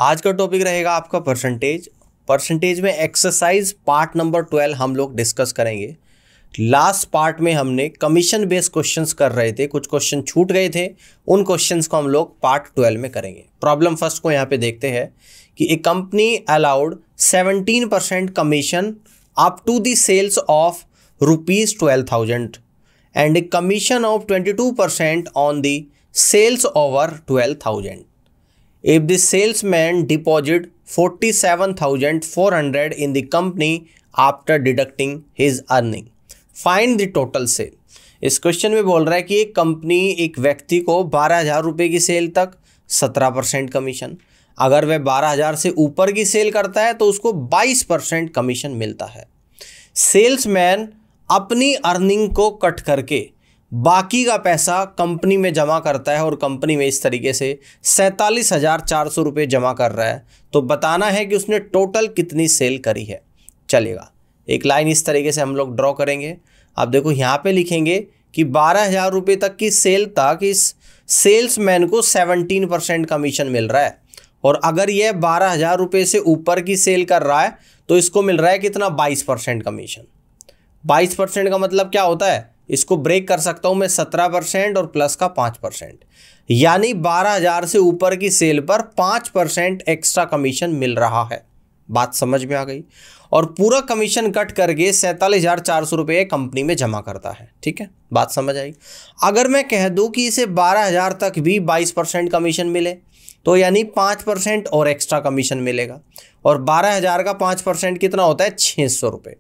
आज का टॉपिक रहेगा आपका परसेंटेज। परसेंटेज में एक्सरसाइज पार्ट नंबर 12 हम लोग डिस्कस करेंगे। लास्ट पार्ट में हमने कमीशन बेस्ड क्वेश्चंस कर रहे थे, कुछ क्वेश्चन छूट गए थे, उन क्वेश्चंस को हम लोग पार्ट 12 में करेंगे। प्रॉब्लम फर्स्ट को यहाँ पे देखते हैं कि a company allowed 17% commission up to the sales of ₹12,000 and a commission of 22% on the sales over 12,000. If the salesman deposit 47,400 in the company after deducting his earning, find the total sale. इस question में बोल रहा है कि एक company एक व्यक्ति को 12,000 रुपये की सेल तक 17% कमीशन, अगर वह 12,000 से ऊपर की सेल करता है तो उसको 22% कमीशन मिलता है। सेल्समैन अपनी अर्निंग को कट करके बाकी का पैसा कंपनी में जमा करता है और कंपनी में इस तरीके से 47,400 रुपये जमा कर रहा है, तो बताना है कि उसने टोटल कितनी सेल करी है। चलेगा, एक लाइन इस तरीके से हम लोग ड्रॉ करेंगे। अब देखो यहाँ पे लिखेंगे कि 12,000 रुपये तक की सेल तक इस सेल्समैन को 17% कमीशन मिल रहा है, और अगर यह 12,000 रुपये से ऊपर की सेल कर रहा है तो इसको मिल रहा है कितना, 22% कमीशन। 22% का मतलब क्या होता है, इसको ब्रेक कर सकता हूं मैं 17% और प्लस का 5%, यानी 12,000 से ऊपर की सेल पर 5% एक्स्ट्रा कमीशन मिल रहा है। बात समझ में आ गई। और पूरा कमीशन कट करके 47,400 रुपये कंपनी में जमा करता है। ठीक है, बात समझ आई। अगर मैं कह दूं कि इसे 12,000 तक भी 22% कमीशन मिले तो यानी 5% और एक्स्ट्रा कमीशन मिलेगा, और 12,000 का 5% कितना होता है, 600 रुपये।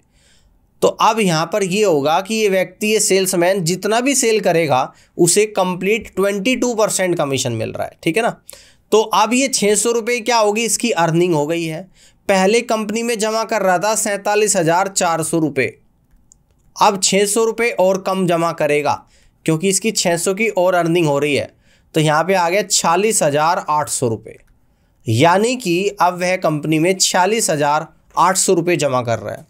तो अब यहाँ पर ये होगा कि ये व्यक्ति, ये सेल्समैन जितना भी सेल करेगा उसे कंप्लीट 22% कमीशन मिल रहा है। ठीक है ना। तो अब ये 600 रुपये क्या होगी, इसकी अर्निंग हो गई है। पहले कंपनी में जमा कर रहा था 47,400 रुपये, अब 600 रुपये और कम जमा करेगा क्योंकि इसकी 600 की और अर्निंग हो रही है, तो यहाँ पे आ गया 46,800 रुपये, यानी कि अब वह कंपनी में 46,800 रुपये जमा कर रहा है।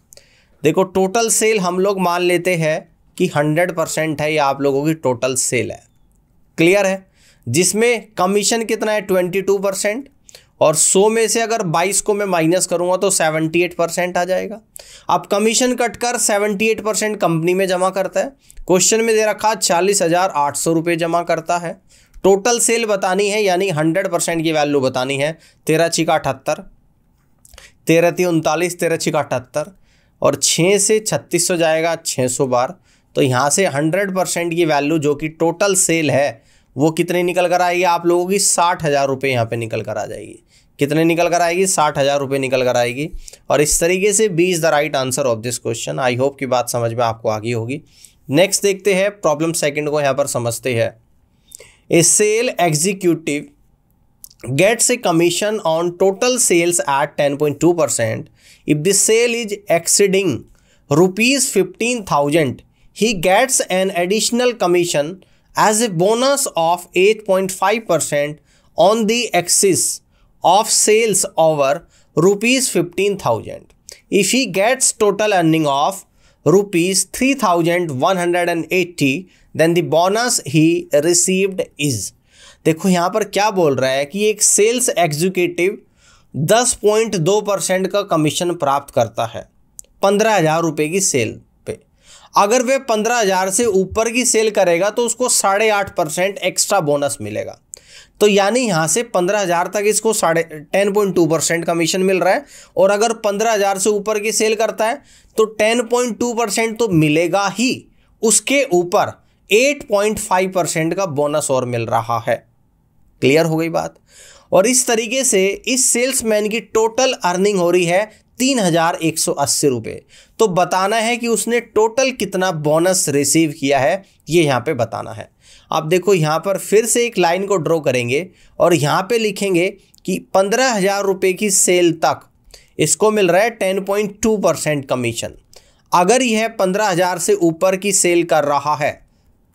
देखो टोटल सेल हम लोग मान लेते हैं कि 100% है, ये आप लोगों की टोटल सेल है। क्लियर है, जिसमें कमीशन कितना है, 22%, और 100 में से अगर 22 को मैं माइनस करूंगा तो 78% आ जाएगा। अब कमीशन कटकर 78% कंपनी में जमा करता है। क्वेश्चन में दे रखा 46,800 रुपये जमा करता है। टोटल सेल बतानी है, यानी 100% की वैल्यू बतानी है। 13 छिका 78, 13 × 39, 13 छिका 78, और 6 से 3600 जाएगा 600 बार। तो यहाँ से 100% की वैल्यू जो कि टोटल सेल है वो कितने निकल कर आएगी आप लोगों की, 60,000 रुपये यहाँ पे निकल कर आ जाएगी। कितने निकल कर आएगी, 60,000 रुपये निकल कर आएगी। और इस तरीके से B is the right answer of this question. I hope की बात समझ में आपको आ गई होगी। नेक्स्ट देखते हैं, प्रॉब्लम सेकेंड को यहाँ पर समझते हैं। A sale executive gets a commission on total sales at 10.2%. If the sale is exceeding ₹15,000, he gets an additional commission as a bonus of 8.5% on the excess of sales over ₹15,000. If he gets total earning of ₹3,180, then the bonus he received is। देखो यहाँ पर क्या बोल रहा है कि एक sales executive 10.2% का कमीशन प्राप्त करता है 15,000 रुपये की सेल पे। अगर वह 15,000 से ऊपर की सेल करेगा तो उसको 8.5% एक्स्ट्रा बोनस मिलेगा। तो यानी यहाँ से 15,000 तक इसको 10.2% कमीशन मिल रहा है, और अगर 15,000 से ऊपर की सेल करता है तो 10.2% तो मिलेगा ही, उसके ऊपर 8.5% का बोनस और मिल रहा है। क्लियर हो गई बात। और इस तरीके से इस सेल्समैन की टोटल अर्निंग हो रही है 3,180 रुपये। तो बताना है कि उसने टोटल कितना बोनस रिसीव किया है, ये यहाँ पे बताना है। अब देखो यहाँ पर फिर से एक लाइन को ड्रॉ करेंगे और यहाँ पे लिखेंगे कि 15,000 रुपये की सेल तक इसको मिल रहा है 10.2% कमीशन। अगर यह 15,000 से ऊपर की सेल कर रहा है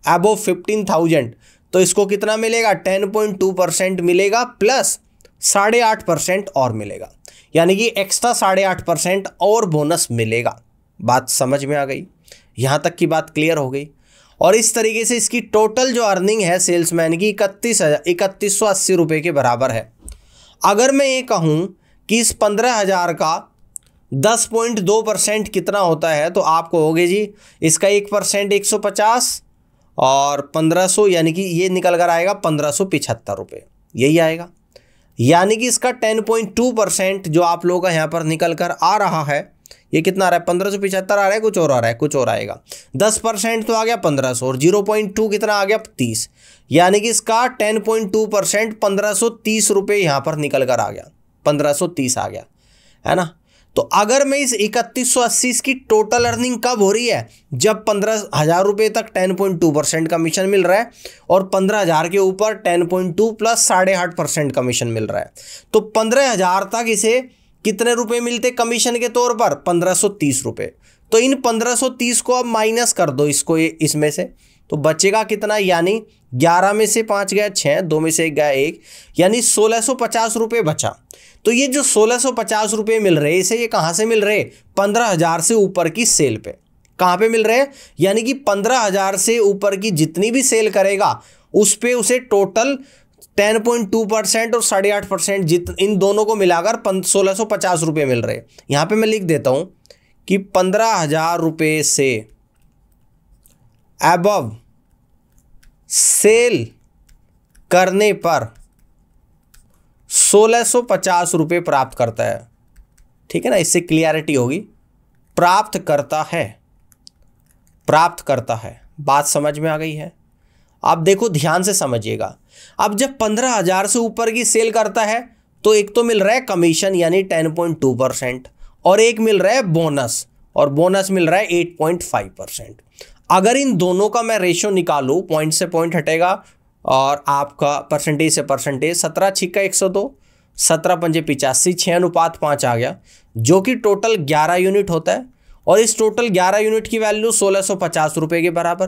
अबव 15,000, तो इसको कितना मिलेगा, 10.2% मिलेगा प्लस 8.5% और मिलेगा, यानी कि एक्स्ट्रा 8.5% और बोनस मिलेगा। बात समझ में आ गई, यहाँ तक की बात क्लियर हो गई। और इस तरीके से इसकी टोटल जो अर्निंग है सेल्समैन की 31,180 रुपये के बराबर है। अगर मैं ये कहूँ कि इस 15,000 का 10.2% कितना होता है, तो आप कहोगे जी इसका 1% 150 और 1500, यानी कि ये निकल कर आएगा 1575 रुपये, यही आएगा। यानी कि इसका 10.2% जो आप लोगों का यहाँ पर निकल कर आ रहा है, ये कितना आ रहा है 1575 आ रहा है, कुछ और आ रहा है, कुछ और आएगा। 10% तो आ गया 1500 और 0.2 कितना आ गया 30, यानी कि इसका 10.2% 1530 रुपये यहाँ पर निकल कर आ गया, 1530 आ गया, है ना। तो अगर मैं इस 3180 इसकी टोटल अर्निंग कब हो रही है, जब 15,000 रुपये तक 10.2% कमीशन मिल रहा है और 15,000 के ऊपर 10.2 प्लस 8.5% कमीशन मिल रहा है। तो 15,000 तक इसे कितने रुपए मिलते कमीशन के तौर पर, 1530 रुपये। तो इन 1530 को अब माइनस कर दो इसको इसमें से, तो बचेगा कितना, यानी 11 में से 5 गया 6, 2 में से 1 गया 1, यानी 1650 रुपये बचा। तो ये जो 1650 रुपये मिल रहे, इसे ये कहाँ से मिल रहे, 15,000 से ऊपर की सेल पे। कहाँ पे मिल रहे हैं, यानी कि 15,000 से ऊपर की जितनी भी सेल करेगा उस पे उसे टोटल 10.2% और 8.5% इन दोनों को मिलाकर 1650 रुपये मिल रहे। यहाँ पे मैं लिख देता हूँ कि 15,000 रुपये से अबव सेल करने पर 1650 रुपये प्राप्त करता है। ठीक है ना, इससे क्लियरिटी होगी। प्राप्त करता है, बात समझ में आ गई है। आप देखो ध्यान से समझिएगा। अब जब 15,000 से ऊपर की सेल करता है तो एक तो मिल रहा है कमीशन यानी 10.2% और एक मिल रहा है बोनस, और बोनस मिल रहा है 8.5%। अगर इन दोनों का मैं रेशियो निकालूं, पॉइंट से पॉइंट हटेगा और आपका परसेंटेज से परसेंटेज, 17 छिक्का 102, 17 पंजे 85, 6:5 आ गया, जो कि टोटल 11 यूनिट होता है। और इस टोटल 11 यूनिट की वैल्यू 1650 रुपये के बराबर।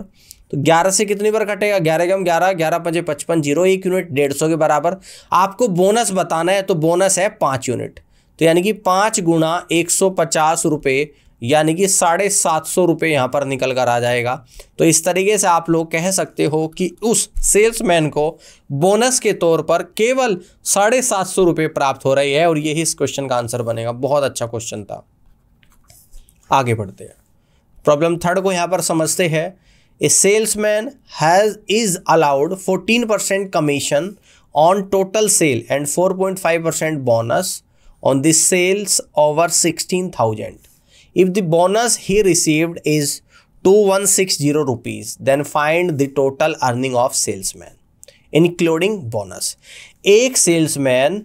तो 11 से कितनी बार कटेगा, 11 कम 11, 11 पंजे 55, 0 1 यूनिट 150 के बराबर। आपको बोनस बताना है तो बोनस है 5 यूनिट, तो यानी कि 5 गुणा 150 रुपये, यानी कि 750 रुपये यहाँ पर निकल कर आ जाएगा। तो इस तरीके से आप लोग कह सकते हो कि उस सेल्समैन को बोनस के तौर पर केवल 750 रुपये प्राप्त हो रही है, और यही इस क्वेश्चन का आंसर बनेगा। बहुत अच्छा क्वेश्चन था। आगे बढ़ते हैं, प्रॉब्लम थर्ड को यहाँ पर समझते हैं। ए salesman is allowed 14% commission on total sale and 4.5% bonus on the sales over 16,000. If the bonus he received is 2160 rupees, then find the total earning of salesman including bonus. एक salesman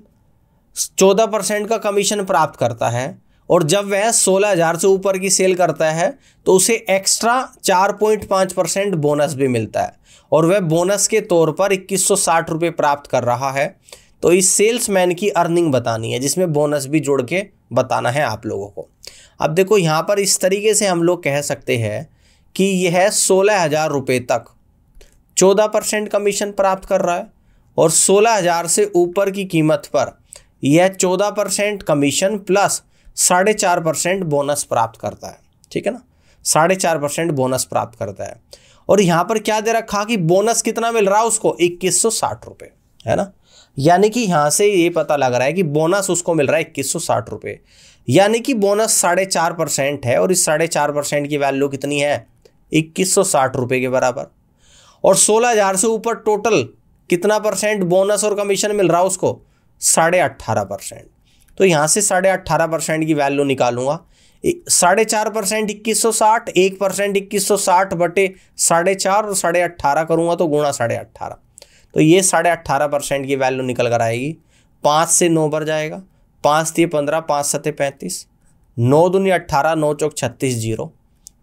14% का commission प्राप्त करता है और जब वह 16,000 से ऊपर की सेल करता है तो उसे एक्स्ट्रा 4.5% बोनस भी मिलता है, और वह बोनस के तौर पर 2160 रुपये प्राप्त कर रहा है। तो इस सेल्समैन की अर्निंग बतानी है, जिसमें बोनस भी जोड़ के बताना है आप लोगों को। अब देखो यहाँ पर इस तरीके से हम लोग कह सकते हैं कि यह 16,000 रुपये तक 14% कमीशन प्राप्त कर रहा है, और 16,000 से ऊपर की कीमत पर यह 14% कमीशन प्लस 4.5% बोनस प्राप्त करता है। ठीक है ना, 4.5% बोनस प्राप्त करता है। और यहाँ पर क्या दे रखा कि बोनस कितना मिल रहा है उसको, 2160 रुपये, है ना। यानी कि यहाँ से ये पता लग रहा है कि बोनस उसको मिल रहा है 2160 रुपये, यानी कि बोनस 4.5% है, और इस 4.5% की वैल्यू कितनी है, 2160 रुपये के बराबर। और 16,000 से ऊपर टोटल कितना परसेंट बोनस और कमीशन मिल रहा है उसको, 18.5%। तो यहाँ से 18.5% की वैल्यू निकालूंगा। 4.5% 2160, 1% 2160 बटे 4.5 और 18.5 करूँगा तो गुणा 18.5, तो ये 18.5% की वैल्यू निकल कर आएगी। 5 से 9 बढ़ जाएगा, 5 × 15, 5 × 7 35, 9 दूनी 18, 9 चौक 36, 0।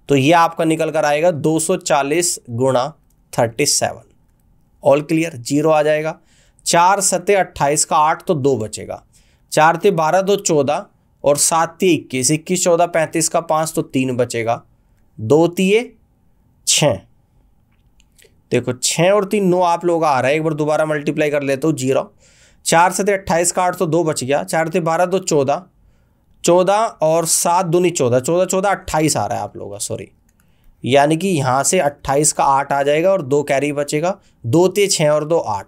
तो ये आपका निकल कर आएगा 240 गुणा 37। ऑल क्लियर, 0 आ जाएगा। 4 × 7 28 का 8 तो 2 बचेगा, 4 × 12 2 14 और 7 × 21, 21 14 35 का 5 तो 3 बचेगा, 2 × 6। देखो 6 और 3 9 आप लोगों का आ रहा है, एक बार दोबारा मल्टीप्लाई कर लेते हो 0। 4 × 7 28 का 8 तो 2 बच गया, 4 × 12 2 14, 14 और 7 दूनी 14, 14 14 28 आ रहा है आप लोगों का, सॉरी। यानी कि यहाँ से 28 का 8 आ जाएगा और 2 कैरी बचेगा, 2 × 6 और 2 8,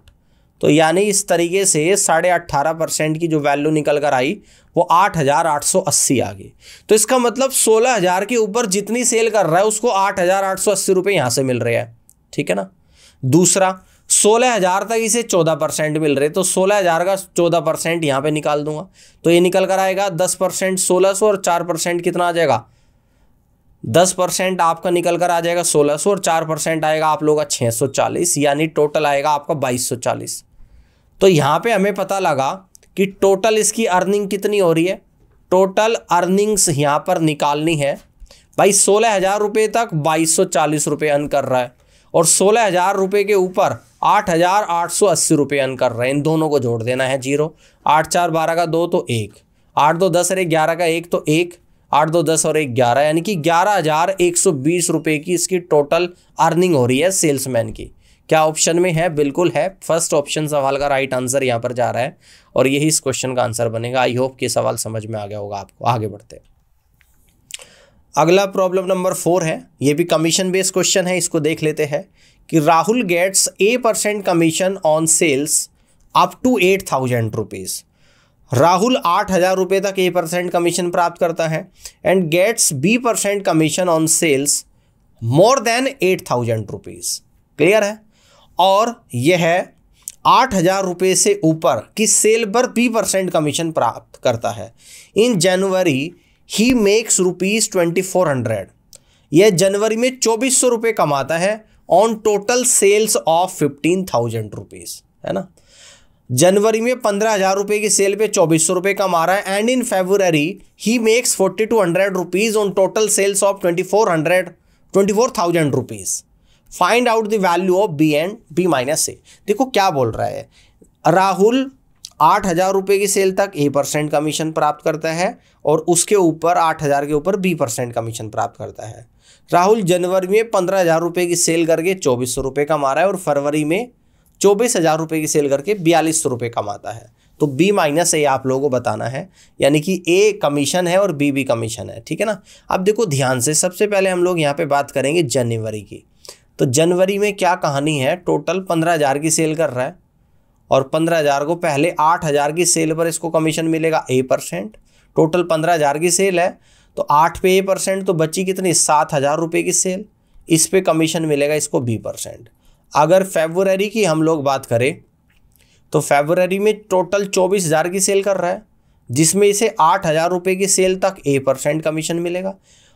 तो यानी इस तरीके से 18.5% की जो वैल्यू निकल कर आई वो 8,880 आ गई। तो इसका मतलब 16,000 के ऊपर जितनी सेल कर रहा है उसको 8,880 रुपये यहाँ से मिल रहे हैं, ठीक है ना। दूसरा 16,000 तक इसे 14% मिल रहे, तो 16,000 का 14% यहाँ पे निकाल दूंगा, तो ये निकल कर आएगा 10% 1,600 और 4% कितना आ जाएगा 10% आपका निकल कर आ जाएगा 1,600 और 4% आएगा आप लोगों का 640, यानी टोटल आएगा आपका 2,240। तो यहाँ पे हमें पता लगा कि टोटल इसकी अर्निंग कितनी हो रही है। टोटल अर्निंग्स यहाँ पर निकालनी है भाई, 16,000 रुपये तक 2,240 रुपये अर्न कर रहा है और 16,000 रुपये के ऊपर 8,880 रुपये अर्न कर रहे हैं। इन दोनों को जोड़ देना है, 0 8 4 12 का 2 तो 1, 8 2 10 और 11 का 1 तो 1, 8 2 10 और 1 11, यानी कि 11,120 रुपये की इसकी टोटल अर्निंग हो रही है सेल्समैन की। क्या ऑप्शन में है? बिल्कुल है। फर्स्ट ऑप्शन सवाल का राइट आंसर यहाँ पर जा रहा है और यही इस क्वेश्चन का आंसर बनेगा। आई होप कि सवाल समझ में आ गया होगा आपको। आगे बढ़ते हैं। अगला प्रॉब्लम नंबर 4 है, ये भी कमीशन बेस्ड क्वेश्चन है। इसको देख लेते हैं कि Rahul gets A% commission on sales up to 8,000 rupees. Rahul 8,000 रुपये तक A% कमीशन प्राप्त करता है and gets B% commission on sales more than 8,000 rupees. Clear है। और यह 8,000 रुपये से ऊपर की सेल पर B% कमीशन प्राप्त करता है। In January he makes ₹2,400। यह जनवरी में 2,400 रुपये कमाता है on total sales of 15,000 rupees, है ना। जनवरी में 15,000 रुपये की सेल पे 2,400 रुपये कमा रहा है and in February he makes 4,200 rupees on total sales of 24,000 rupees. Find out the value of B and B minus A। देखो क्या बोल रहा है, राहुल 8,000 रुपये की सेल तक A% कमीशन प्राप्त करता है और उसके ऊपर 8,000 के ऊपर B% कमीशन प्राप्त करता है। राहुल जनवरी में 15,000 रुपये की सेल करके 2,400 रुपये कमा रहा है और फरवरी में 24,000 रुपये की सेल करके 4,200 रुपये कमाता है। तो B माइनस A आप लोगों को बताना है, यानी कि A कमीशन है और B भी कमीशन है, ठीक है ना। अब देखो ध्यान से, सबसे पहले हम लोग यहाँ पे बात करेंगे जनवरी की। तो जनवरी में क्या कहानी है, टोटल 15,000 की सेल कर रहा है और 15,000 को पहले 8,000 की सेल पर इसको कमीशन मिलेगा A%। टोटल 15,000 की सेल है तो 8 पे A%, तो बची कितनी 7,000 रुपये की सेल, इस पे कमीशन मिलेगा इसको B%। अगर फेब्रुअरी की हम लोग बात करें तो फेब्रुअरी में टोटल 24,000 की सेल कर रहा है जिसमें इसे 8,000 रुपये की सेल तक A% कमीशन मिलेगा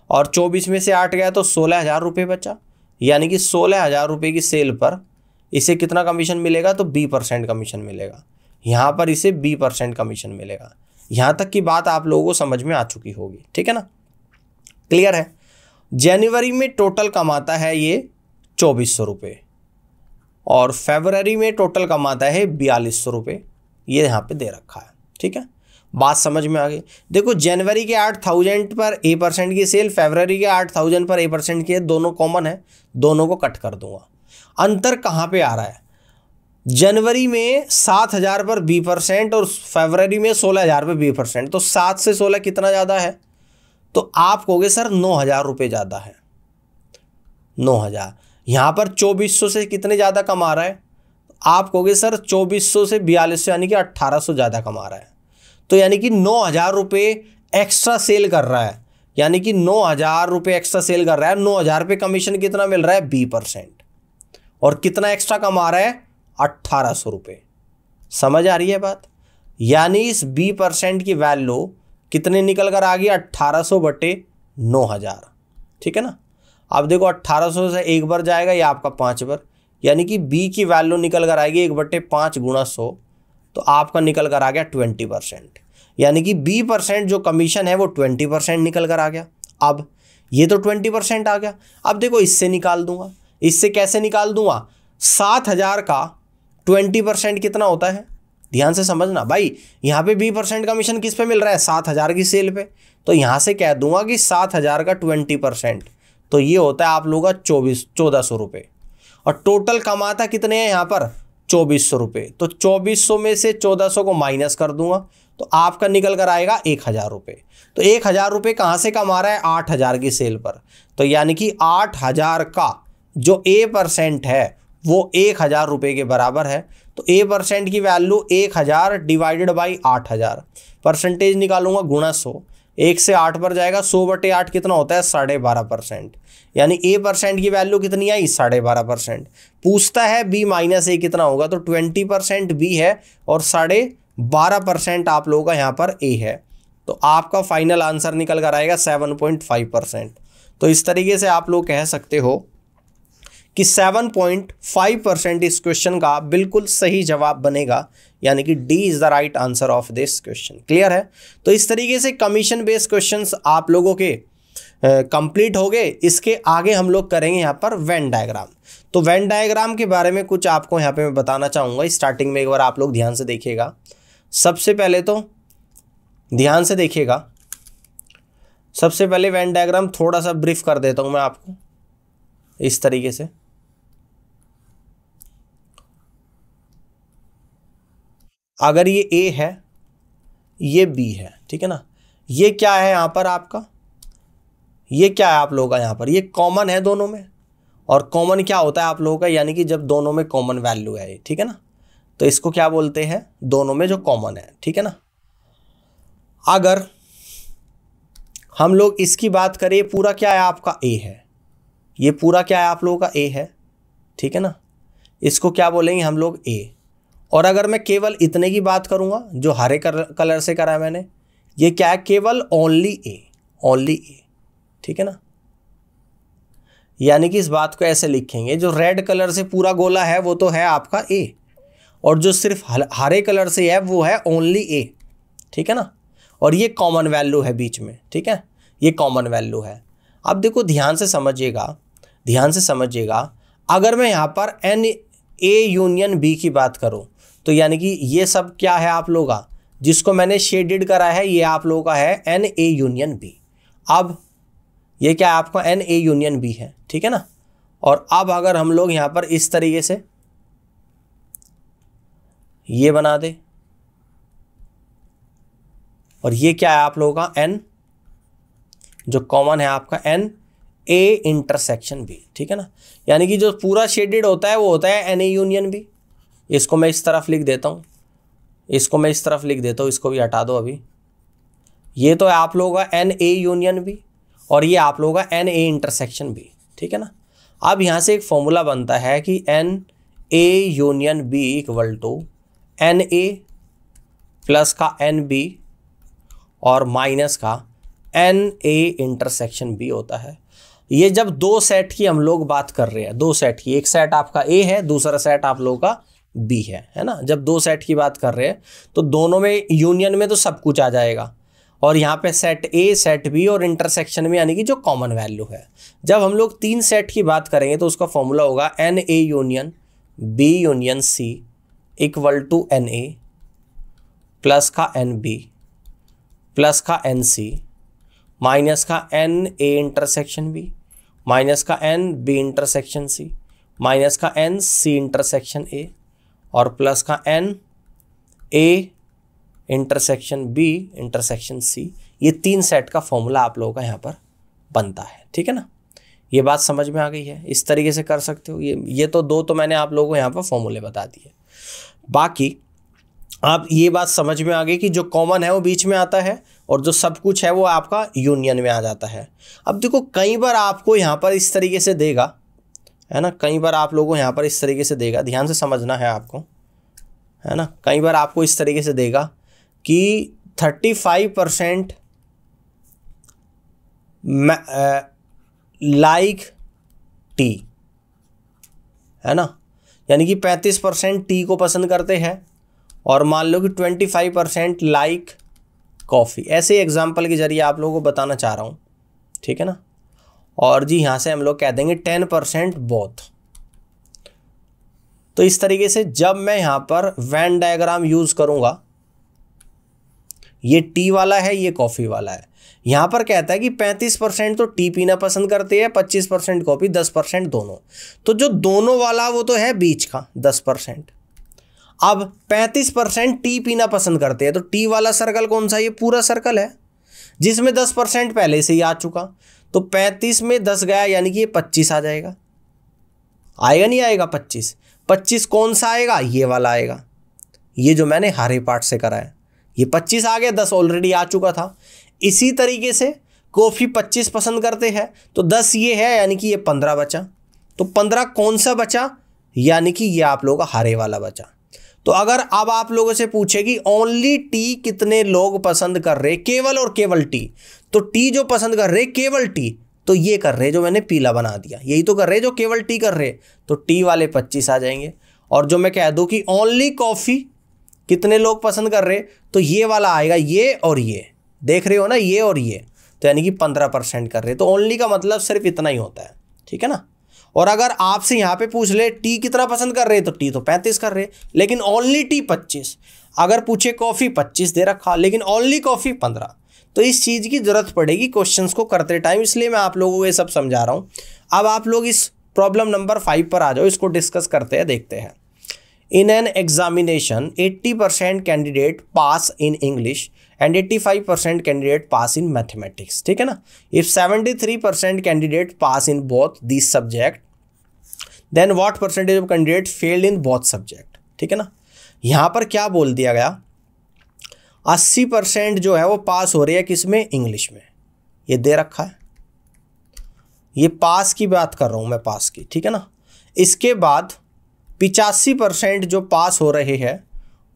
और 24 में से 8 गया तो 16,000 रुपये बचा, यानी कि 16,000 रुपये की सेल पर इसे कितना कमीशन मिलेगा तो B% कमीशन मिलेगा। यहाँ पर इसे B% कमीशन मिलेगा। यहाँ तक की बात आप लोगों को समझ में आ चुकी होगी, ठीक है ना, क्लियर है। जनवरी में टोटल कमाता है ये 2,400 रुपये और फेब्रुअरी में टोटल कमाता है 4,200 रुपये, ये यहाँ पे दे रखा है, ठीक है। बात समझ में आ गई। देखो जनवरी के 8,000 पर A% की सेल, फेब्रुअरी के 8,000 पर A% की है, दोनों कॉमन है, दोनों को कट कर दूंगा। अंतर कहाँ पे आ रहा है, जनवरी में 7,000 पर B% और फरवरी में 16,000 पर B%, तो 7 से 16 कितना ज़्यादा है, तो आप कहोगे सर 9,000 रुपये ज़्यादा है। 9,000 यहाँ पर 2,400 से कितने ज़्यादा कमा रहा है, आप कहोगे सर 2,400 से 4,200 यानी कि 1,800 ज़्यादा कमा रहा है। तो यानी कि 9,000 रुपये एक्स्ट्रा सेल कर रहा है, यानी कि 9,000 रुपये एक्स्ट्रा सेल कर रहा है। 9,000 पे कमीशन कितना मिल रहा है B%, और कितना एक्स्ट्रा कमा रहा है 1,800 रुपये। समझ आ रही है बात, यानी इस B% की वैल्यू कितने निकल कर आ गई 1,800 बटे 9,000, ठीक है ना। अब देखो 1,800 से एक बार जाएगा ये आपका 5 बार, यानी कि B की वैल्यू निकल कर आएगी 1/5 गुणा 100, तो आपका निकल कर आ गया 20%, यानी कि B% जो कमीशन है वो 20% निकल कर आ गया। अब ये तो 20% आ गया। अब देखो इससे निकाल दूंगा, इससे कैसे निकाल दूंगा, 7,000 का 20% कितना होता है, ध्यान से समझना भाई। यहाँ पे B% कमीशन किस पे मिल रहा है, 7,000 की सेल पे, तो यहाँ से कह दूंगा कि 7,000 का 20%, तो ये होता है आप लोगों का 1,400 रुपये। और टोटल कमाता कितने हैं यहाँ पर 2,400 रुपये, तो 2,400 में से 1,400 को माइनस कर दूंगा तो आपका निकल कर आएगा 1,000 रुपये। तो 1,000 रुपये कहाँ से कमा रहा है, 8,000 की सेल पर, तो यानी कि 8,000 का जो A% है वो 1000 रुपये के बराबर है। तो A% की वैल्यू 1000 डिवाइडेड बाई 8000, परसेंटेज निकालूंगा गुणा 100, 1 से 8 पर जाएगा, 100/8 कितना होता है 12.5%, यानी A% की वैल्यू कितनी आई 12.5%। पूछता है B-A कितना होगा, तो 20% B है और 12.5% आप लोगों का यहाँ पर A है। तो आपका फाइनल आंसर निकल कर आएगा 7.5%। तो इस तरीके से आप लोग कह सकते हो कि 7.5% इस क्वेश्चन का बिल्कुल सही जवाब बनेगा, यानी कि D is the right answer of this question. Clear है? तो इस तरीके से कमीशन बेस्ड क्वेश्चंस आप लोगों के कंप्लीट हो गए। इसके आगे हम लोग करेंगे यहाँ पर वेन डायग्राम। तो वेन डायग्राम के बारे में कुछ आपको यहाँ पे मैं बताना चाहूँगा। स्टार्टिंग में एक बार आप लोग ध्यान से देखिएगा। सबसे पहले तो ध्यान से देखिएगा, सबसे पहले वेन डायग्राम थोड़ा सा ब्रीफ कर देता हूँ मैं आपको इस तरीके से। अगर ये A है, ये B है, ठीक है ना, ये क्या है यहाँ पर आपका, ये क्या है आप लोगों का यहाँ पर, ये कॉमन है दोनों में। और कॉमन क्या होता है आप लोगों का, यानी कि जब दोनों में कॉमन वैल्यू है ये, ठीक है ना, तो इसको क्या बोलते हैं, दोनों में जो कॉमन है, ठीक है ना। अगर हम लोग इसकी बात करें, पूरा क्या है आपका A है, ये पूरा क्या है आप लोगों का A है, ठीक है ना, इसको क्या बोलेंगे हम लोग A। और अगर मैं केवल इतने की बात करूंगा, जो हरे कलर से करा है मैंने, ये क्या है, केवल ओनली A, ठीक है ना। यानी कि इस बात को ऐसे लिखेंगे, जो रेड कलर से पूरा गोला है वो तो है आपका A, और जो सिर्फ हरे कलर से है वो है ओनली A, ठीक है ना। और ये कॉमन वैल्यू है बीच में, ठीक है, ये कॉमन वैल्यू है। अब देखो ध्यान से समझिएगा, अगर मैं यहाँ पर NA यूनियन B की बात करूँ, तो यानी कि ये सब क्या है आप लोगों का, जिसको मैंने शेडेड करा है, ये आप लोगों का है NA यूनियन B। अब ये क्या है आपका NA यूनियन B है, ठीक है ना। और अब अगर हम लोग यहाँ पर इस तरीके से ये बना दे, और ये क्या है आप लोगों का N, जो कॉमन है आपका NA इंटरसेक्शन B, ठीक है ना। यानी कि जो पूरा शेडेड होता है वो होता है NA यूनियन B। इसको मैं इस तरफ लिख देता हूँ, इसको भी हटा दो अभी। ये तो है आप लोगों का NA यूनियन B, और ये आप लोगों का NA इंटरसेक्शन B, ठीक है ना। अब यहाँ से एक फॉर्मूला बनता है कि NA union B equal to NA plus का NB और माइनस का NA इंटरसेक्शन B होता है। ये जब दो सेट की हम लोग बात कर रहे हैं, दो सेट की, एक सेट आपका A है, दूसरा सेट आप लोगों का B है ना। जब दो सेट की बात कर रहे हैं तो दोनों में यूनियन में तो सब कुछ आ जाएगा, और यहाँ पे सेट A, सेट B और इंटरसेक्शन में यानी कि जो कॉमन वैल्यू है। जब हम लोग तीन सेट की बात करेंगे तो उसका फॉर्मूला होगा NA union B union C equal to NA plus का NB प्लस का NC माइनस का NA इंटरसेक्शन B माइनस का NB इंटरसेक्शन C माइनस का NC इंटरसेक्शन A और प्लस का NA intersection B intersection C। ये तीन सेट का फॉर्मूला आप लोगों का यहाँ पर बनता है, ठीक है ना। ये बात समझ में आ गई है, इस तरीके से कर सकते हो। ये तो दो तो मैंने आप लोगों को यहाँ पर फॉर्मूले बता दिए। बाकी आप ये बात समझ में आ गई कि जो कॉमन है वो बीच में आता है और जो सब कुछ है वो आपका यूनियन में आ जाता है। अब देखो कई बार आपको यहाँ पर इस तरीके से देगा, है ना, कई बार आप लोगों को यहाँ पर इस तरीके से देगा, ध्यान से समझना है आपको, है ना। कई बार आपको इस तरीके से देगा कि 35% लाइक टी, है ना, यानी कि 35% टी को पसंद करते हैं, और मान लो कि 25% लाइक कॉफ़ी। ऐसे एग्जाम्पल के जरिए आप लोगों को बताना चाह रहा हूँ, ठीक है ना। और जी यहाँ से हम लोग कह देंगे 10% बोथ। तो इस तरीके से जब मैं यहाँ पर वेन डायग्राम यूज़ करूँगा, ये टी वाला है, ये कॉफ़ी वाला है, यहाँ पर कहता है कि 35% तो टी पीना पसंद करते हैं, 25% कॉफ़ी, 10% दोनों। तो जो दोनों वाला वो तो है बीच का 10%। अब 35% टी पीना पसंद करते हैं, तो टी वाला सर्कल कौन सा, ये पूरा सर्कल है जिसमें 10% पहले से ही आ चुका। तो 35 में 10 गया यानी कि ये 25 आ जाएगा। आएगा नहीं आएगा 25? 25 कौन सा आएगा? ये वाला आएगा, ये जो मैंने हरे पार्ट से करा है। ये 25 आ गया, 10 ऑलरेडी आ चुका था। इसी तरीके से कॉफ़ी 25 पसंद करते हैं तो 10 ये है, यानी कि ये 15 बचा। तो 15 कौन सा बचा? यानी कि ये आप लोगों का हरे वाला बचा। तो अगर अब आप लोगों से पूछे कि ओनली टी कितने लोग पसंद कर रहे, केवल और केवल टी, तो टी जो पसंद कर रहे केवल टी, तो ये कर रहे जो मैंने पीला बना दिया, यही तो कर रहे जो केवल टी कर रहे, तो टी वाले 25 आ जाएंगे। और जो मैं कह दूं कि ओनली कॉफ़ी कितने लोग पसंद कर रहे, तो ये वाला आएगा, ये और ये देख रहे हो ना, ये और ये, तो यानी कि 15% कर रहे। तो ओनली का मतलब सिर्फ इतना ही होता है, ठीक है ना। और अगर आपसे यहाँ पे पूछ ले टी कितना पसंद कर रहे, तो टी तो 35 कर रहे, लेकिन ओनली टी 25। अगर पूछे कॉफ़ी 25 दे रखा, लेकिन ओनली कॉफ़ी 15। तो इस चीज़ की ज़रूरत पड़ेगी क्वेश्चंस को करते टाइम, इसलिए मैं आप लोगों को ये सब समझा रहा हूँ। अब आप लोग इस प्रॉब्लम नंबर 5 पर आ जाओ, इसको डिस्कस करते हैं, देखते हैं। In an examination 80% candidate pass in English and 85% candidate pass in mathematics, ठीक है ना। If 73% candidate pass in both this subject, then what percentage of candidate failed in both subject, ठीक है ना। यहाँ पर क्या बोल दिया गया, 80% जो है वो पास हो रही है किसमें? इंग्लिश में, ये दे रखा है। ये पास की बात कर रहा हूँ मैं, पास की, ठीक है ना। इसके बाद 85% जो पास हो रहे हैं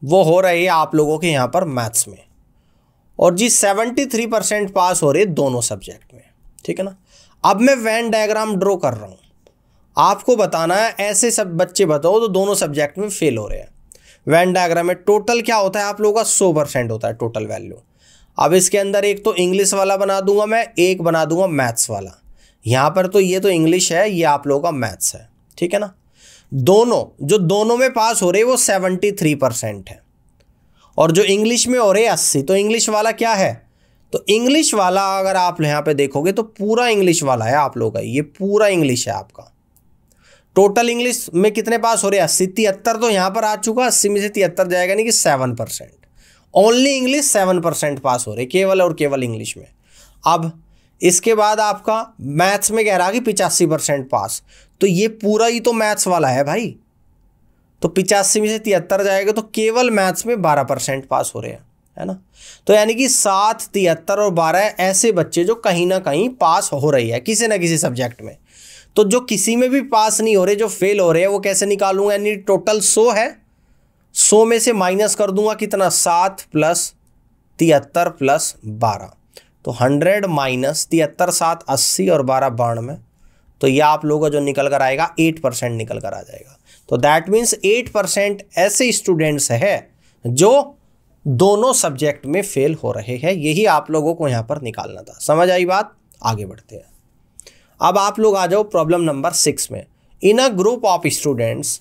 वो हो रहे हैं आप लोगों के यहाँ पर मैथ्स में, और जी 73% पास हो रहे हैं दोनों सब्जेक्ट में, ठीक है ना। अब मैं वेन डायग्राम ड्रॉ कर रहा हूँ, आपको बताना है ऐसे सब बच्चे बताओ तो दोनों सब्जेक्ट में फेल हो रहे हैं। वेन डायग्राम में टोटल क्या होता है आप लोगों का? 100% होता है टोटल वैल्यू। अब इसके अंदर एक तो इंग्लिश वाला बना दूंगा मैं, एक बना दूंगा मैथ्स वाला। यहाँ पर तो ये तो इंग्लिश है, ये आप लोगों का मैथ्स है, ठीक है ना। दोनों में पास हो रहे वो 73% है, और जो इंग्लिश में हो रहे 80। तो इंग्लिश वाला क्या है? तो इंग्लिश वाला अगर आप यहाँ पे देखोगे तो पूरा इंग्लिश वाला है आप लोगों का, ये पूरा इंग्लिश है आपका। टोटल इंग्लिश में कितने पास हो रहे हैं? 80। 73 तो यहाँ पर आ चुका, 80 में से 73 जाएगा, नहीं कि 7%। ओनली इंग्लिश 7% पास हो रहे, केवल और केवल इंग्लिश में। अब इसके बाद आपका मैथ्स में कह रहा कि 85% पास, तो ये पूरा ही तो मैथ्स वाला है भाई। तो 85 में से 73 जाएगा, तो केवल मैथ्स में 12% पास हो रहे हैं, है ना। तो यानी कि 7, 73 और 12 ऐसे बच्चे जो कहीं ना कहीं पास हो रही है किसी ना किसी सब्जेक्ट में। तो जो किसी में भी पास नहीं हो रहे, जो फेल हो रहे हैं, वो कैसे निकालूंगा? यानी टोटल 100 है, 100 में से माइनस कर दूंगा कितना? 7 + 73 + 12, तो 100 - 73, 7 80 और 12 92। तो यह आप लोगों का जो निकल कर आएगा 8% निकल कर आ जाएगा। तो दैट मीन्स 8% ऐसे स्टूडेंट्स है जो दोनों सब्जेक्ट में फेल हो रहे हैं। यही आप लोगों को यहाँ पर निकालना था। समझ आई बात? आगे बढ़ते हैं। अब आप लोग आ जाओ प्रॉब्लम नंबर 6 में। इन अ ग्रुप ऑफ स्टूडेंट्स,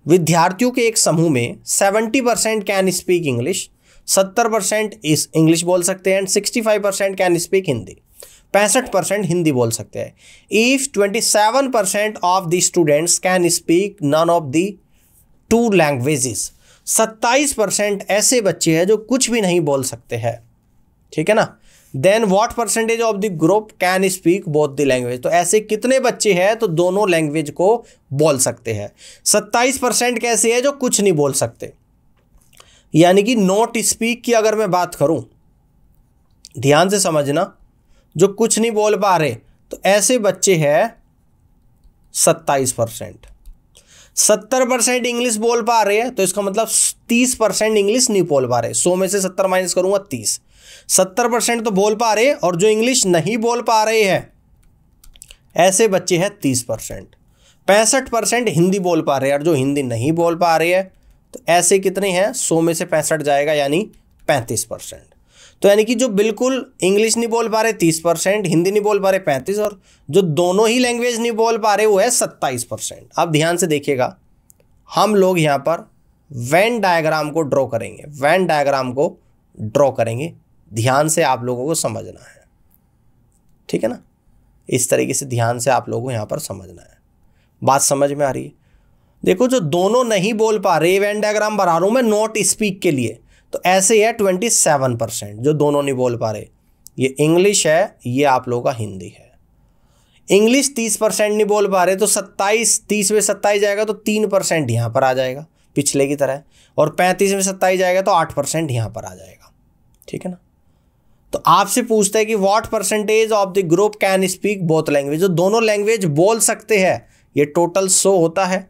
विद्यार्थियों के एक समूह में 70% कैन स्पीक इंग्लिश, 70% इस इंग्लिश बोल सकते हैं, and 65% can speak Hindi, 65% Hindi बोल सकते हैं। If 27% of the students can speak none of the 2 languages, 27% ऐसे बच्चे हैं जो कुछ भी नहीं बोल सकते हैं, ठीक है ना। Then what percentage of the group can speak both the language, तो ऐसे कितने बच्चे हैं तो दोनों लैंग्वेज को बोल सकते हैं। 27% कैसे है जो कुछ नहीं बोल सकते, यानी कि नॉट स्पीक की अगर मैं बात करूं, ध्यान से समझना, जो कुछ नहीं बोल पा रहे, तो ऐसे बच्चे हैं 27%। 70% इंग्लिश बोल पा रहे हैं, तो इसका मतलब 30% इंग्लिश नहीं बोल पा रहे। 100 में से 70 माइनस करूंगा 30। 70% तो बोल पा रहे, और जो इंग्लिश नहीं बोल पा रहे हैं ऐसे बच्चे हैं 30%। 65% हिंदी बोल पा रहे हैं, और जो हिंदी नहीं बोल पा रहे हैं तो ऐसे कितने हैं? 100 में से 65 जाएगा, यानी 35%। तो यानी कि जो बिल्कुल इंग्लिश नहीं बोल पा रहे 30%, हिंदी नहीं बोल पा रहे 35%, और जो दोनों ही लैंग्वेज नहीं बोल पा रहे वो है 27%। अब ध्यान से देखिएगा, हम लोग यहाँ पर वेन डायग्राम को ड्रॉ करेंगे, वेन डायग्राम को ड्रॉ करेंगे, ध्यान से आप लोगों को समझना है, ठीक है ना। इस तरीके से ध्यान से आप लोगों को यहाँ पर समझना है। बात समझ में आ रही है? देखो, जो दोनों नहीं बोल पा रहे, वेन डायग्राम बना रहा हूँ मैं नॉट स्पीक के लिए, तो ऐसे है 27% जो दोनों नहीं बोल पा रहे। ये इंग्लिश है, ये आप लोगों का हिंदी है। इंग्लिश 30% नहीं बोल पा रहे तो 27, 30 में 27 जाएगा तो 3% यहाँ पर आ जाएगा पिछले की तरह, और 35 में 27 जाएगा तो 8% यहाँ पर आ जाएगा। ठीक है ना। तो आपसे पूछता है कि what percentage of the group can speak both language, जो दोनों लैंग्वेज बोल सकते हैं, ये टोटल 100 होता है।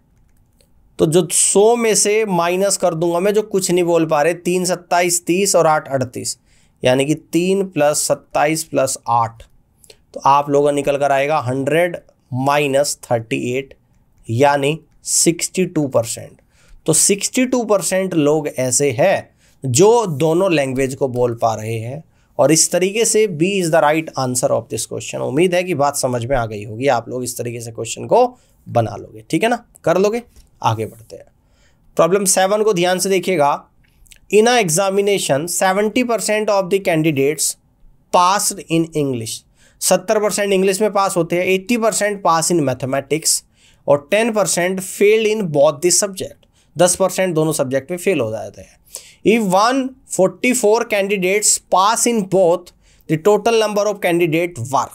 तो जो 100 में से माइनस कर दूंगा मैं जो कुछ नहीं बोल पा रहे, 3 27 30 और 8 38, यानी कि 3 + 27 + 8, तो आप लोगों का निकल कर आएगा 100 - 38 यानी 62%। तो 62% लोग ऐसे हैं जो दोनों लैंग्वेज को बोल पा रहे हैं, और इस तरीके से B is the right answer of this question. उम्मीद है कि बात समझ में आ गई होगी, आप लोग इस तरीके से क्वेश्चन को बना लोगे। ठीक है ना, कर लोगे। आगे बढ़ते हैं। प्रॉब्लम 7 को ध्यान से देखिएगा। In a examination 70% of the candidates passed in English, 70% English में पास होते हैं, 80% पास इन मैथमेटिक्स और 10% failed in both the subject, 10% दोनों सब्जेक्ट में फेल हो जाते हैं। If 144 candidates pass in both, the total number of candidates were।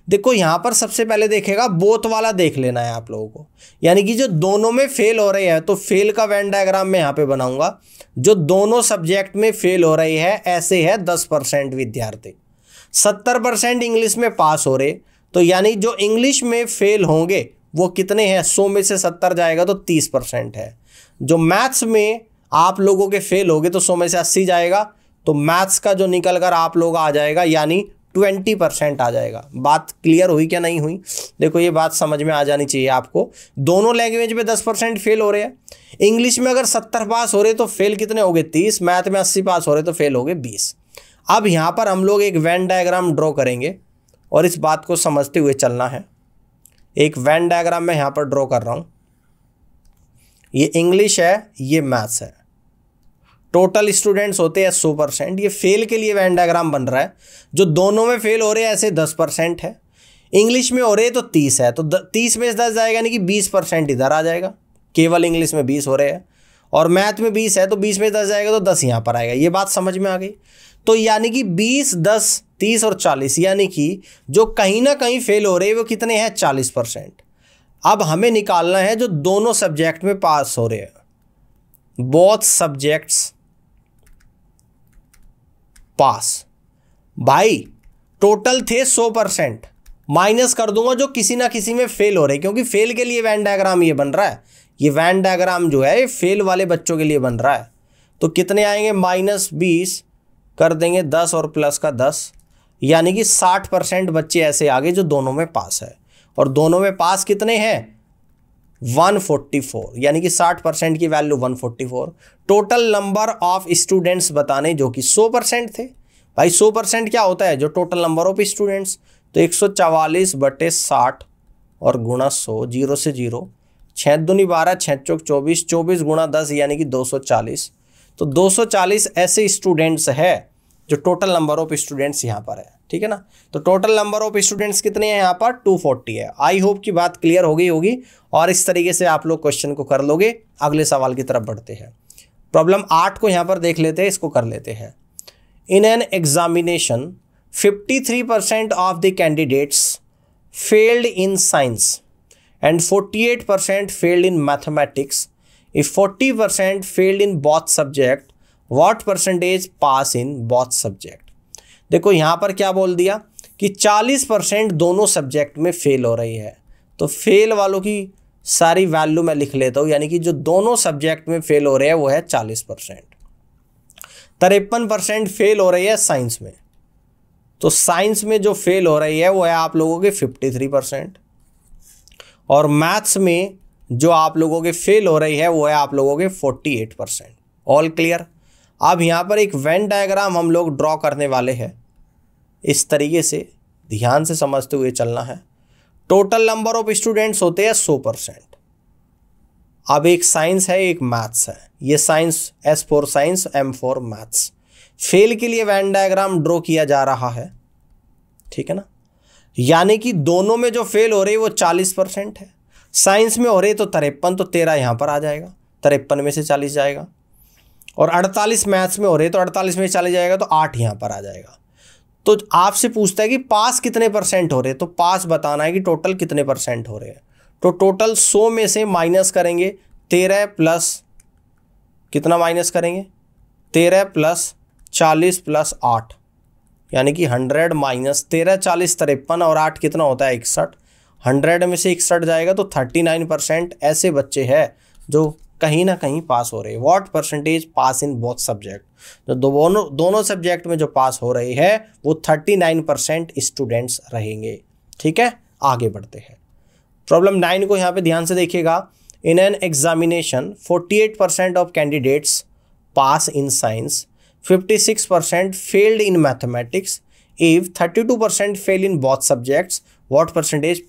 देखो यहाँ पर सबसे पहले देखेगा बोथ वाला देख लेना है आप लोगों को, यानी कि जो दोनों में फेल हो रहे हैं तो फेल का वेन डायग्राम मैं यहाँ पे बनाऊंगा। जो दोनों सब्जेक्ट में फेल हो रही है ऐसे है 10% विद्यार्थी, 70% इंग्लिश में पास हो रहे, तो यानी जो इंग्लिश में फेल होंगे वो कितने हैं, 100 में से 70 जाएगा तो 30% है। जो मैथ्स में आप लोगों के फेल होगे तो 100 में से 80 जाएगा, तो मैथ्स का जो निकल कर आप लोग आ जाएगा यानी 20% आ जाएगा। बात क्लियर हुई क्या नहीं हुई? देखो ये बात समझ में आ जानी चाहिए आपको। दोनों लैंग्वेज में 10% फेल हो रहे हैं। इंग्लिश में अगर 70 पास हो रहे तो फेल कितने हो गए, 30। मैथ में 80 पास हो रहे तो फेल हो गए 20। अब यहाँ पर हम लोग एक वेन डायग्राम ड्रॉ करेंगे और इस बात को समझते हुए चलना है। एक वेन डायग्राम मैं यहाँ पर ड्रॉ कर रहा हूँ। ये इंग्लिश है, ये मैथ्स है। टोटल स्टूडेंट्स होते हैं 100%। ये फेल के लिए वेन डायग्राम बन रहा है। जो दोनों में फेल हो रहे हैं ऐसे 10% है। इंग्लिश में हो रहे तो 30 है, तो 30 में से 10 जाएगा, यानी कि 20% इधर आ जाएगा। केवल इंग्लिश में 20 हो रहे हैं और मैथ में 20 है, तो 20 में 10 जाएगा तो 10 यहाँ पर आएगा। ये बात समझ में आ गई। तो यानी कि 20, 10, 30 और 40, यानी कि जो कहीं ना कहीं फेल हो रहे हैं वो कितने हैं, 40%। अब हमें निकालना है जो दोनों सब्जेक्ट में पास हो रहे हैं, बोथ सब्जेक्ट्स पास। भाई टोटल थे 100%, माइनस कर दूंगा जो किसी ना किसी में फेल हो रहे, क्योंकि फेल के लिए वैन डायग्राम ये बन रहा है। ये वैन डायग्राम जो है ये फेल वाले बच्चों के लिए बन रहा है। तो कितने आएंगे, -20 कर देंगे 10 और प्लस का 10, यानी कि 60% बच्चे ऐसे आगे जो दोनों में पास है। और दोनों में पास कितने हैं, 144, यानी कि 60% की value 144। Total number of students बताने जो कि 100% थे। भाई 100% क्या होता है, जो टोटल नंबर ऑफ स्टूडेंट्स, तो 144/60 और गुणा 100, 0 से 0, 6 दूनी 12, 6 चौक 24, 24 गुणा 10 यानी कि 240। तो 240 ऐसे स्टूडेंट्स है जो टोटल नंबर ऑफ स्टूडेंट्स यहाँ पर है। ठीक है ना। तो टोटल नंबर ऑफ स्टूडेंट्स कितने हैं यहाँ पर, 240 है। आई होप की बात क्लियर हो गई होगी और इस तरीके से आप लोग क्वेश्चन को कर लोगे। अगले सवाल की तरफ बढ़ते हैं। प्रॉब्लम 8 को यहाँ पर देख लेते हैं, इसको कर लेते हैं। In an examination 53% of the candidates failed in science and 48% failed in mathematics. If 40% failed in both subject, what percentage pass in both subject? देखो यहाँ पर क्या बोल दिया कि 40% दोनों सब्जेक्ट में फेल हो रही है। तो फेल वालों की सारी वैल्यू मैं लिख लेता हूँ, यानी कि जो दोनों सब्जेक्ट में फेल हो रहे हैं वो है 40%। 53% फेल हो रही है साइंस में, तो साइंस में जो फेल हो रही है वो है आप लोगों के 53%। और मैथ्स में जो आप लोगों के फेल हो रही है वो है आप लोगों के 48%। All clear. अब यहाँ पर एक वेन डायग्राम हम लोग ड्रॉ करने वाले हैं। इस तरीके से ध्यान से समझते हुए चलना है। टोटल नंबर ऑफ स्टूडेंट्स होते हैं 100%। अब एक साइंस है, एक मैथ्स है। ये science S for science, M for maths. Fail के लिए वेन डायग्राम ड्रॉ किया जा रहा है। ठीक है ना। यानी कि दोनों में जो फेल हो रही है वो 40% है। साइंस में हो रही है तो 53, तो 13 यहाँ पर आ जाएगा, 53 में से 40 जाएगा। और 48 मैथ्स में हो रही है तो 48 में से 40 जाएगा, तो 8 यहाँ पर आ जाएगा। तो आपसे पूछता है कि पास कितने परसेंट हो रहे हैं, तो पास बताना है कि टोटल कितने परसेंट हो रहे हैं। तो टोटल 100 में से माइनस करेंगे 13 प्लस कितना माइनस करेंगे 13 प्लस 40 प्लस 8, यानी कि 100 माइनस 13 40 53 और 8 कितना होता है 61। 100 में से 61 जाएगा तो 39% ऐसे बच्चे हैं जो कहीं ना कहीं पास हो रहे हैं। What percentage pass in both subject, जो दोनों सब्जेक्ट में जो पास हो रहे हैं वो 39% स्टूडेंट्स रहेंगे। ठीक है, आगे बढ़ते हैं। प्रॉब्लम 9 को यहाँ पे ध्यान से देखिएगा। इन an examination 48% of candidates pass in science, 56% failed in mathematics, if 32% fail in both subjects, what percentage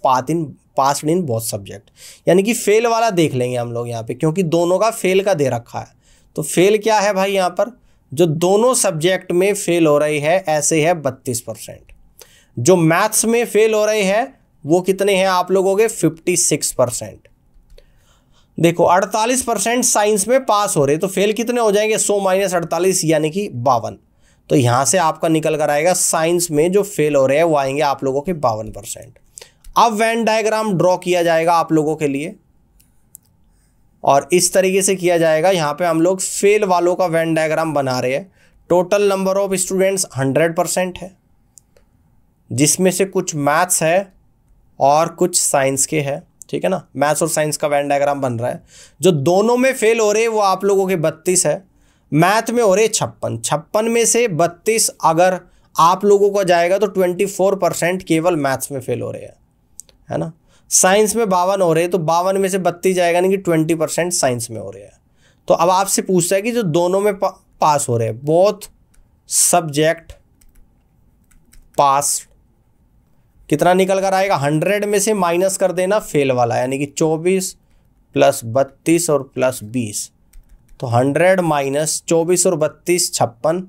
passed in both subject. यानी कि फेल वाला देख लेंगे हम लोग यहाँ पे, क्योंकि दोनों का फेल का दे रखा है। तो फेल क्या है भाई, यहाँ पर जो दोनों सब्जेक्ट में फेल हो रही है ऐसे है 32%। जो मैथ्स में फेल हो रहे हैं वो कितने हैं आप लोगों के 56%। देखो 48% साइंस में पास हो रहे, तो फेल कितने हो जाएंगे 100 माइनस 48 यानी कि 52। तो यहां से आपका निकल कर आएगा साइंस में जो फेल हो रहे हैं वो आएंगे आप लोगों के 52%। अब वेन डायग्राम ड्रॉ किया जाएगा आप लोगों के लिए और इस तरीके से किया जाएगा। यहां पे हम लोग फेल वालों का वेन डायग्राम बना रहे हैं। टोटल नंबर ऑफ स्टूडेंट्स 100% है, जिसमें से कुछ मैथ्स है और कुछ साइंस के है। ठीक है ना, मैथ्स और साइंस का वेन डायग्राम बन रहा है। जो दोनों में फेल हो रहे हैं वो आप लोगों के 32 है, मैथ में हो रहे 56 में से 32 अगर आप लोगों को जाएगा तो 24% केवल मैथ्स में फेल हो रहे हैं, है ना। साइंस में 52 हो रहे हैं, तो 52 में से 32 जाएगा, यानी कि 20% साइंस में हो रहे हैं। तो अब आपसे पूछता है कि जो दोनों में पास हो रहे हैं, बोथ सब्जेक्ट पास, कितना निकल कर आएगा 100 में से माइनस कर देना फेल वाला, यानी कि 24 प्लस 32 और प्लस 20। तो 100 माइनस 24 और 32 56,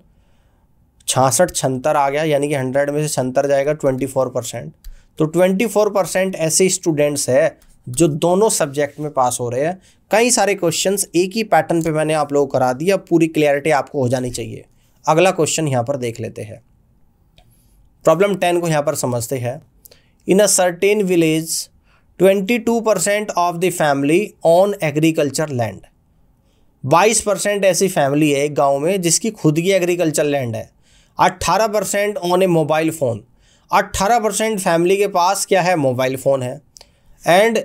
66 76 आ गया, यानी कि 100 में से 76 जाएगा 24%। तो 24% ऐसे स्टूडेंट्स है जो दोनों सब्जेक्ट में पास हो रहे हैं। कई सारे क्वेश्चंस एक ही पैटर्न पे मैंने आप लोगों को करा दिया, पूरी क्लियरिटी आपको हो जानी चाहिए। अगला क्वेश्चन यहाँ पर देख लेते हैं। प्रॉब्लम 10 को यहाँ पर समझते हैं। In a certain village 22% of the family on agriculture land. 22% ऐसी फैमिली है एक गांव में जिसकी खुद की एग्रीकल्चर लैंड है। 18% on A mobile phone, 18% family के पास क्या है मोबाइल फ़ोन है। And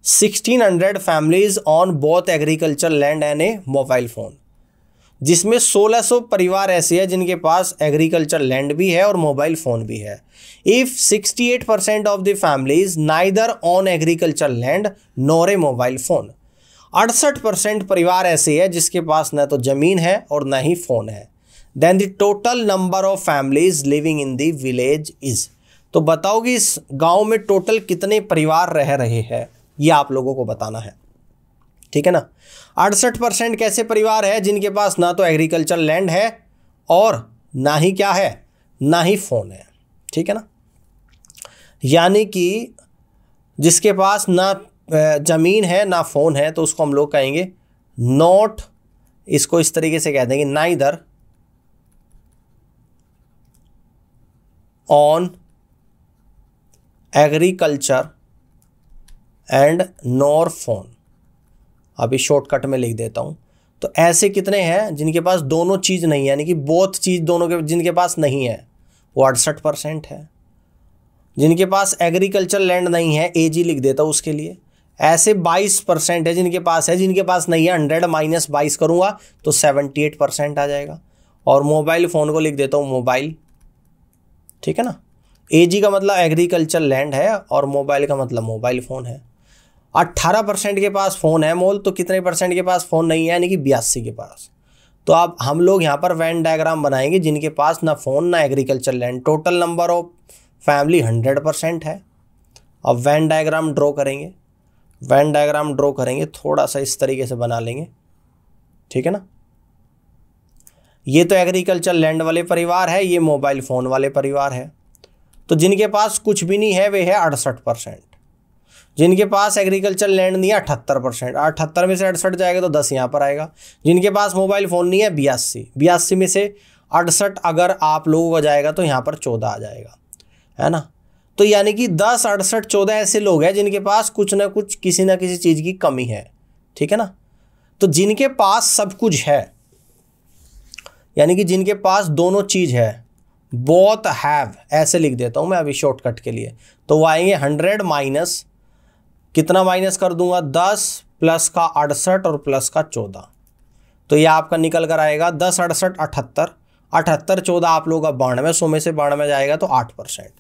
1600 families on both agriculture land and A mobile phone, जिसमें 1600 परिवार ऐसे हैं जिनके पास एग्रीकल्चर लैंड भी है और मोबाइल फ़ोन भी है। If 68% of the families neither on agriculture land nor a mobile phone, 68% परिवार ऐसे हैं जिसके पास न तो ज़मीन है और न ही फ़ोन है। Then the total number of families living in the village is. तो बताओ कि इस गांव में टोटल कितने परिवार रह रहे हैं, ये आप लोगों को बताना है। ठीक है ना। 68% कैसे परिवार है जिनके पास ना तो एग्रीकल्चर लैंड है और ना ही क्या है, ना ही फ़ोन है। ठीक है ना, यानी कि जिसके पास ना ज़मीन है ना फ़ोन है, तो उसको हम लोग कहेंगे नॉट, इसको इस तरीके से कह देंगे neither on agriculture and nor phone. अभी शॉर्टकट में लिख देता हूँ। तो ऐसे कितने हैं जिनके पास दोनों चीज़ नहीं है, यानी कि बोथ चीज़ दोनों के जिनके पास नहीं है वो 68% है। जिनके पास एग्रीकल्चर लैंड नहीं है, एजी लिख देता हूँ उसके लिए। ऐसे 22% है जिनके पास है, जिनके पास नहीं है 100 माइनस 22 करूँगा तो 78% आ जाएगा। और मोबाइल फ़ोन को लिख देता हूँ मोबाइल। ठीक है ना, एजी का मतलब एग्रीकल्चर लैंड है और मोबाइल का मतलब मोबाइल फ़ोन है। 18% के पास फ़ोन है मोल, तो कितने परसेंट के पास फ़ोन नहीं है, यानी कि 82 के पास। तो अब हम लोग यहाँ पर वेन डायग्राम बनाएंगे जिनके पास ना फ़ोन ना agriculture land. Total number of family 100% है। अब वेन डायग्राम ड्रॉ करेंगे। वेन डायग्राम ड्रॉ करेंगे थोड़ा सा इस तरीके से बना लेंगे। ठीक है ना, ये तो एग्रीकल्चर लैंड वाले परिवार है, ये मोबाइल फ़ोन वाले परिवार है। तो जिनके पास कुछ भी नहीं है वे है 68%। जिनके पास एग्रीकल्चर लैंड नहीं है 78%। 78 में से 68 जाएगा तो 10 यहाँ पर आएगा। जिनके पास मोबाइल फ़ोन नहीं है 82 में से 68 अगर आप लोगों का जाएगा तो यहाँ पर 14 आ जाएगा, है ना। तो यानी कि 10, 68, 14 ऐसे लोग हैं जिनके पास कुछ ना कुछ किसी ना किसी चीज़ की कमी है, ठीक है ना। तो जिनके पास सब कुछ है, यानी कि जिनके पास दोनों चीज़ है, बोथ हैव, ऐसे लिख देता हूँ मैं अभी शॉर्टकट के लिए। तो वो आएंगे 100 माइनस, कितना माइनस कर दूंगा, 10 प्लस का 68 और प्लस का 14। तो ये आपका निकल कर आएगा 10, 68, 78, 78, 14 आप लोगों का 92, 100 में से 92 जाएगा तो 8%,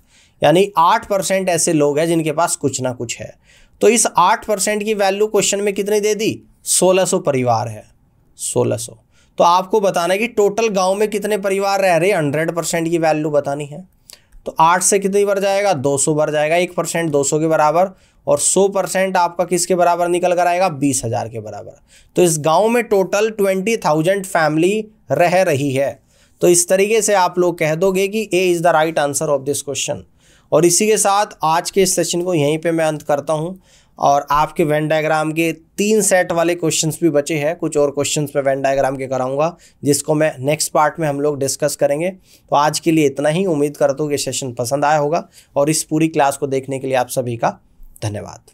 यानी 8% ऐसे लोग हैं जिनके पास कुछ ना कुछ है। तो इस 8% की वैल्यू क्वेश्चन में कितनी दे दी, 1600 परिवार है, 1600। तो आपको बताना है कि टोटल गांव में कितने परिवार रह रहे हैं, 100% की वैल्यू बतानी है। तो 8 से कितनी बार जाएगा, 200 बार जाएगा, 1% 200 के बराबर, और 100% आपका किसके बराबर निकल कर आएगा, 20,000 के बराबर। तो इस गांव में टोटल 20,000 फैमिली रह रही है। तो इस तरीके से आप लोग कह दोगे कि A is the right answer of this question. और इसी के साथ आज के इस सेशन को यहीं पे मैं अंत करता हूं, और आपके वेन डायग्राम के 3 सेट वाले क्वेश्चंस भी बचे हैं, कुछ और क्वेश्चंस मैं वेन डायग्राम के कराऊंगा जिसको मैं नेक्स्ट पार्ट में हम लोग डिस्कस करेंगे। तो आज के लिए इतना ही, उम्मीद करता हूँ कि सेशन पसंद आया होगा, और इस पूरी क्लास को देखने के लिए आप सभी का धन्यवाद।